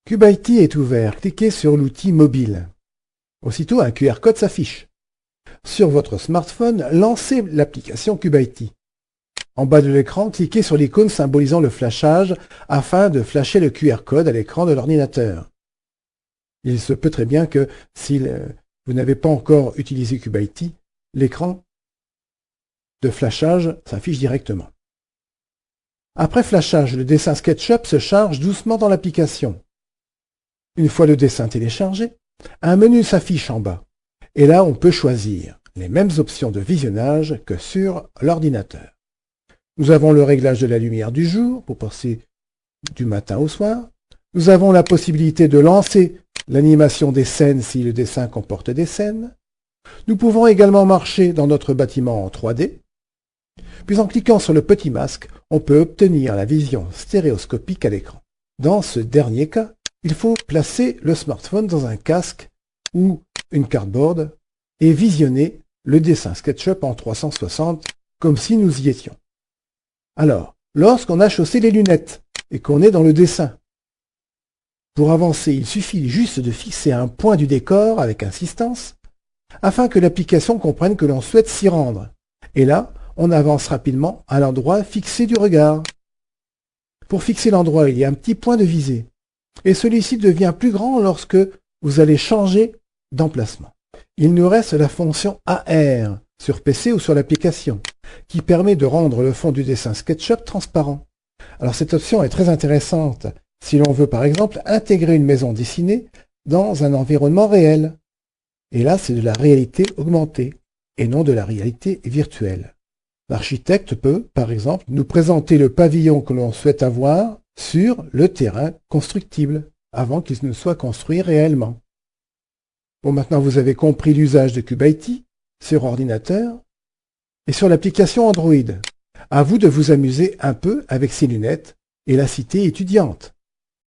CubeIT est ouvert. Cliquez sur l'outil mobile. Aussitôt, un QR code s'affiche. Sur votre smartphone, lancez l'application CubeIT. En bas de l'écran, cliquez sur l'icône symbolisant le flashage afin de flasher le QR code à l'écran de l'ordinateur. Il se peut très bien que si vous n'avez pas encore utilisé CubeIT, l'écran de flashage s'affiche directement. Après flashage, le dessin SketchUp se charge doucement dans l'application. Une fois le dessin téléchargé, un menu s'affiche en bas. Et là, on peut choisir les mêmes options de visionnage que sur l'ordinateur. Nous avons le réglage de la lumière du jour pour passer du matin au soir. Nous avons la possibilité de lancer l'animation des scènes si le dessin comporte des scènes. Nous pouvons également marcher dans notre bâtiment en 3D. Puis en cliquant sur le petit masque, on peut obtenir la vision stéréoscopique à l'écran. Dans ce dernier cas, il faut placer le smartphone dans un casque ou une cardboard et visionner le dessin SketchUp en 360 comme si nous y étions. Alors, lorsqu'on a chaussé les lunettes et qu'on est dans le dessin, pour avancer, il suffit juste de fixer un point du décor avec insistance afin que l'application comprenne que l'on souhaite s'y rendre. Et là, on avance rapidement à l'endroit fixé du regard. Pour fixer l'endroit, il y a un petit point de visée. Et celui-ci devient plus grand lorsque vous allez changer d'emplacement. Il nous reste la fonction AR sur PC ou sur l'application qui permet de rendre le fond du dessin SketchUp transparent. Alors cette option est très intéressante si l'on veut par exemple intégrer une maison dessinée dans un environnement réel. Et là, c'est de la réalité augmentée et non de la réalité virtuelle. L'architecte peut, par exemple, nous présenter le pavillon que l'on souhaite avoir sur le terrain constructible, avant qu'il ne soit construit réellement. Bon, maintenant vous avez compris l'usage de CubeIT sur ordinateur et sur l'application Android. À vous de vous amuser un peu avec ces lunettes et la cité étudiante.